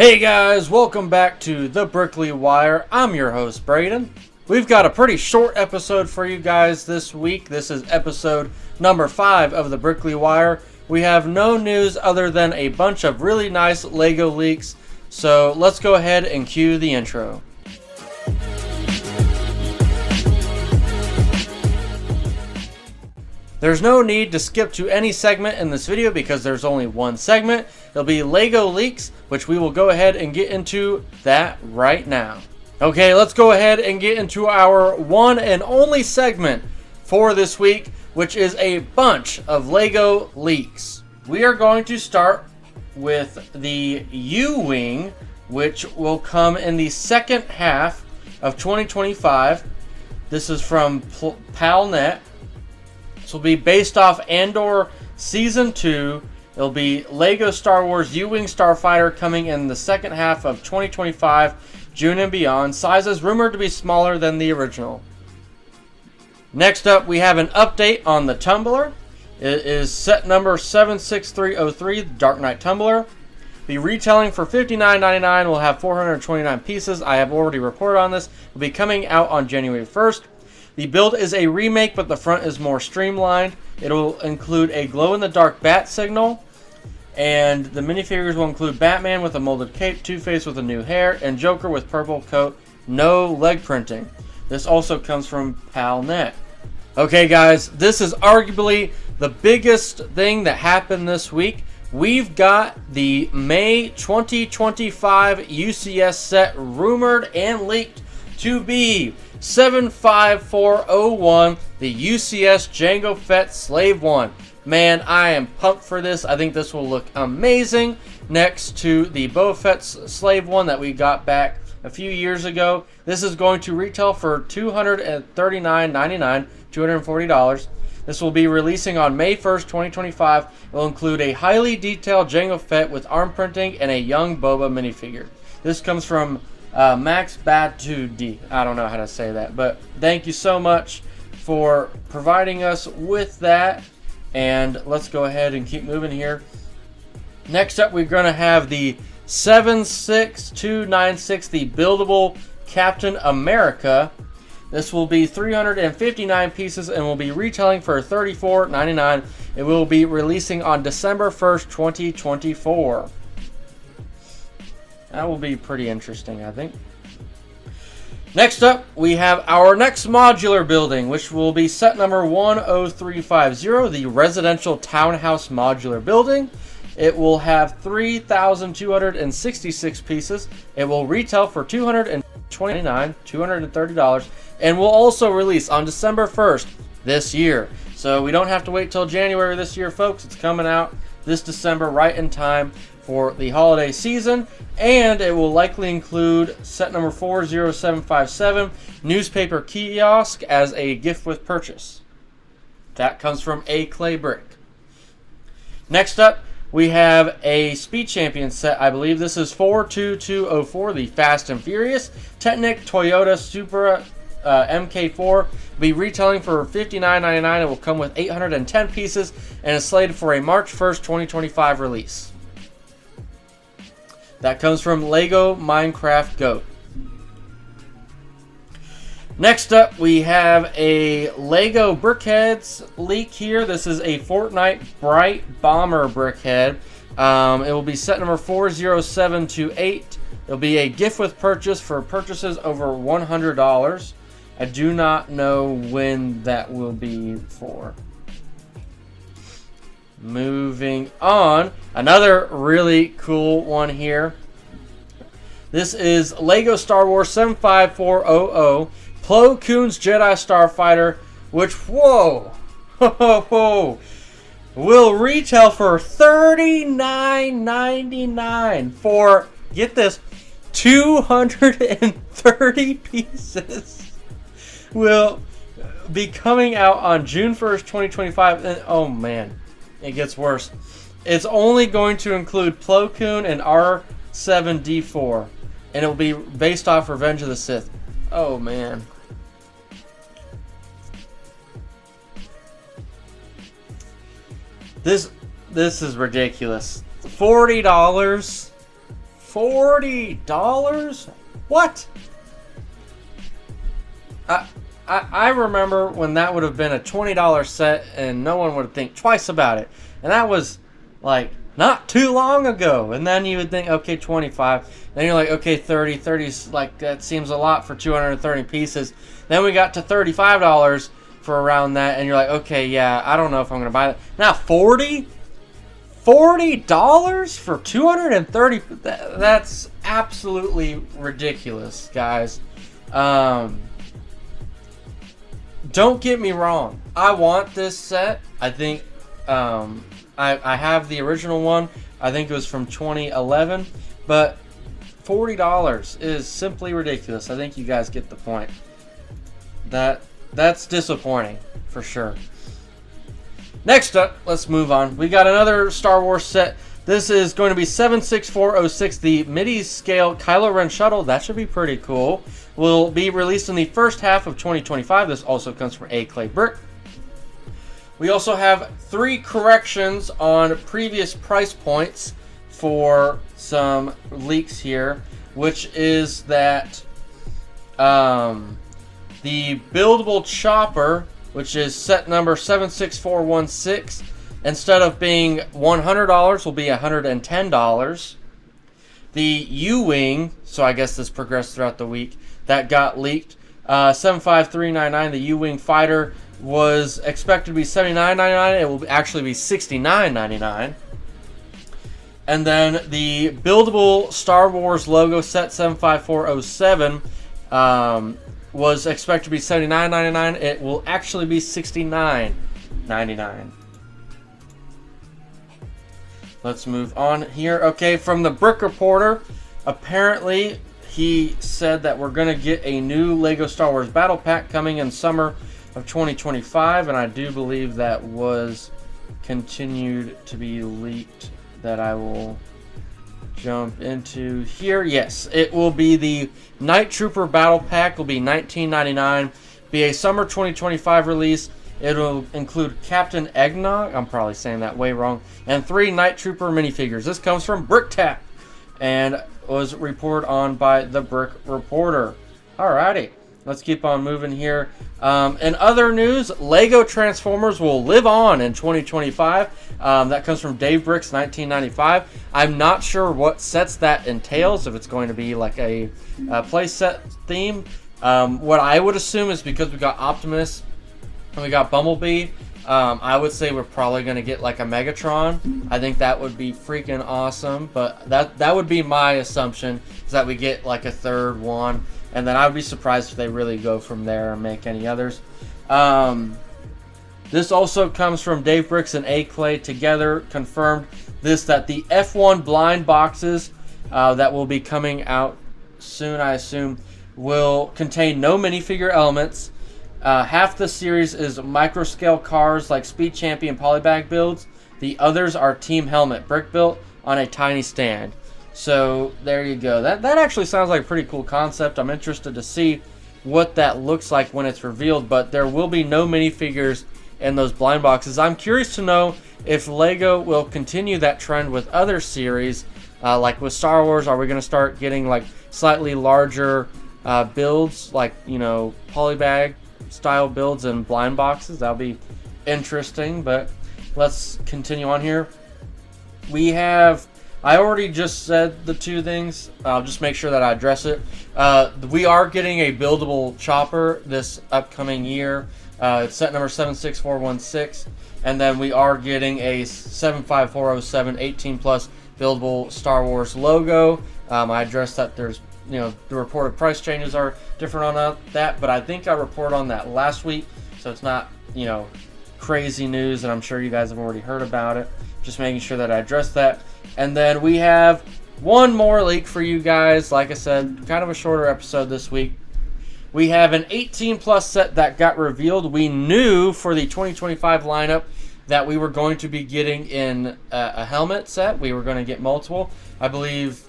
Hey guys, welcome back to the Bricklink Wire. I'm your host, Braden. We've got a pretty short episode for you guys this week. This is episode number 5 of the Bricklink Wire. We have no news other than a bunch of really nice Lego leaks. So let's go ahead and cue the intro. There's no need to skip to any segment in this video because there's only one segment. It'll be Lego leaks, which we will go ahead and get into that right now. Okay, let's go ahead and get into our one and only segment for this week, which is a bunch of Lego leaks. We are going to start with the Uwing, which will come in the second half of 2025. This is from PalNet. This will be based off Andor Season 2. It'll be Lego Star Wars Uwing Starfighter coming in the second half of 2025, June and beyond. Size is rumored to be smaller than the original. Next up, we have an update on the Tumbler. It is set number 76303, Dark Knight Tumbler. Be retailing for $59.99. We'll have 429 pieces. I have already reported on this. It will be coming out on January 1st. The build is a remake, but the front is more streamlined. It will include a glow-in-the-dark bat signal, and the minifigures will include Batman with a molded cape, Two-Face with a new hair, and Joker with purple coat. No leg printing. This also comes from PalNet. Okay, guys, this is arguably the biggest thing that happened this week. We've got the May 2025 UCS set rumored and leaked to be 75401, the UCS Jango Fett Slave 1. Man, I am pumped for this. I think this will look amazing next to the Boba Fett's Slave 1 that we got back a few years ago. This is going to retail for $239.99, $240. This will be releasing on May 1st, 2025. It will include a highly detailed Jango Fett with arm printing and a young Boba minifigure. This comes from Max Batudi. I don't know how to say that, but thank you so much for providing us with that. And let's go ahead and keep moving here. Next up, we're going to have the 76296, the Buildable Captain America. This will be 359 pieces and will be retailing for $34.99. It will be releasing on December 1st, 2024. That will be pretty interesting, I think. Next up, we have our next modular building, which will be set number 10350, the Residential Townhouse Modular Building. It will have 3,266 pieces. It will retail for $229, $230, and will also release on December 1st this year. So we don't have to wait till January this year, folks. It's coming out this December, right in time for the holiday season, and it will likely include set number 40757, newspaper kiosk as a gift with purchase. That comes from A Clay Brick. Next up, we have a Speed Champion set. I believe this is 42204, the Fast and Furious Technic Toyota Supra MK4. Will be retailing for $59.99. It will come with 810 pieces and is slated for a March 1st, 2025 release. That comes from Lego Minecraft Goat. Next up, we have a Lego Brickheads leak here. This is a Fortnite Bright Bomber Brickhead. It will be set number 40728. It'll be a gift with purchase for purchases over $100. I do not know when that will be for. Moving on, another really cool one here. This is Lego Star Wars 75400, Plo Koon's Jedi Starfighter, which, whoa, will retail for $39.99 for, get this, 230 pieces. Will be coming out on June 1st, 2025, and oh man, it gets worse. It's only going to include Plo Koon and R7D4, and it will be based off Revenge of the Sith. Oh man. This is ridiculous. $40 $40? What? I remember when that would have been a $20 set and no one would think twice about it. And that was like not too long ago. And then you would think, okay, 25. Then you're like, okay, 30. 30's like, that seems a lot for 230 pieces. Then we got to $35 for around that. And you're like, okay, yeah, I don't know if I'm going to buy that. Now 40? $40 for 230? That's absolutely ridiculous, guys. Don't get me wrong. I want this set. I think I have the original one. I think it was from 2011. But $40 is simply ridiculous. I think you guys get the point. That's disappointing for sure. Next up, let's move on. We got another Star Wars set. This is going to be 76406, the MIDI scale Kylo Ren Shuttle. That should be pretty cool. Will be released in the first half of 2025. This also comes from A Clay Brick. We also have 3 corrections on previous price points for some leaks here, which is that the Buildable Chopper, which is set number 76416, instead of being $100, will be $110. The Uwing, so I guess this progressed throughout the week, that got leaked. 75399, the Uwing Fighter, was expected to be $79.99. It will actually be $69.99. And then the Buildable Star Wars logo set 75407 was expected to be $79.99. It will actually be $69.99. Let's move on here. Okay, from the Brick Reporter, apparently he said that we're going to get a new LEGO Star Wars Battle Pack coming in summer of 2025, and I do believe that was continued to be leaked. That I will jump into here. Yes, it will be the Night Trooper Battle Pack. Will be $19.99. Be a summer 2025 release. It'll include Captain Eggnog, I'm probably saying that way wrong, and 3 Night Trooper minifigures. This comes from BrickTap and was reported on by the Brick Reporter. Alrighty, let's keep on moving here. In other news, LEGO Transformers will live on in 2025. That comes from Dave Bricks 1995. I'm not sure what sets that entails, if it's going to be like a play set theme. What I would assume is because we got Optimus and we got Bumblebee, I would say we're probably going to get like a Megatron. I think that would be freaking awesome, but that would be my assumption, is that we get like a third one, and then I would be surprised if they really go from there and make any others. This also comes from Dave Bricks and A Clay together, confirmed this, that the F1 blind boxes that will be coming out soon, I assume, will contain no minifigure elements. Half the series is micro-scale cars like Speed Champion polybag builds. The others are Team Helmet brick built on a tiny stand. So there you go. That actually sounds like a pretty cool concept. I'm interested to see what that looks like when it's revealed, but there will be no minifigures in those blind boxes. I'm curious to know if LEGO will continue that trend with other series, like with Star Wars. Are we going to start getting like slightly larger builds, like, you know, polybag style builds and blind boxes? That'll be interesting, but let's continue on here. We have, I already just said the 2 things. I'll just make sure that I address it. We are getting a Buildable Chopper this upcoming year. It's set number 76416, and then we are getting a 75407 18+ buildable Star Wars logo. I addressed that there's, you know, the reported price changes are different on that, but I think I reported on that last week, so it's not, you know, crazy news, and I'm sure you guys have already heard about it. Just making sure that I addressed that. And then we have one more leak for you guys. Like I said, kind of a shorter episode this week. We have an 18+ set that got revealed. We knew for the 2025 lineup that we were going to be getting in a helmet set. We were going to get multiple. I believe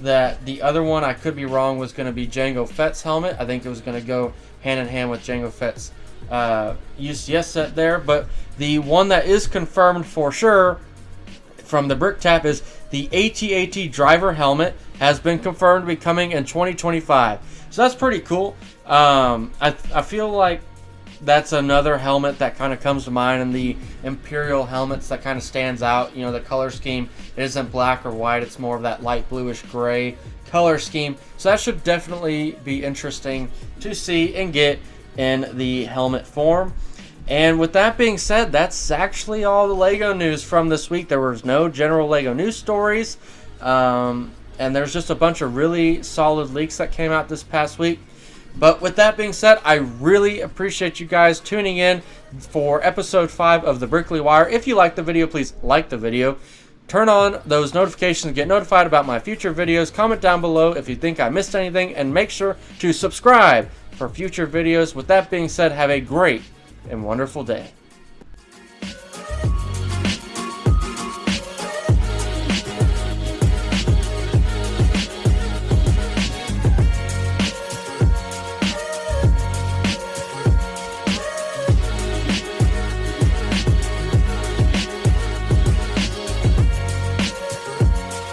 that the other one, I could be wrong, was going to be Jango Fett's helmet. I think it was going to go hand in hand with Jango Fett's UCS set there. But the one that is confirmed for sure from the BrickTap is the AT-AT driver helmet. has been confirmed to be coming in 2025. So that's pretty cool. I feel like that's another helmet that kind of comes to mind in the Imperial helmets that kind of stands out. You know, the color scheme isn't black or white, it's more of that light bluish gray color scheme. So that should definitely be interesting to see and get in the helmet form. And with that being said, that's actually all the LEGO news from this week. There was no general LEGO news stories, and there's just a bunch of really solid leaks that came out this past week. But with that being said, I really appreciate you guys tuning in for episode 5 of the Brickley Wire. If you like the video, please like the video. Turn on those notifications to get notified about my future videos. Comment down below if you think I missed anything, and make sure to subscribe for future videos. With that being said, have a great and wonderful day.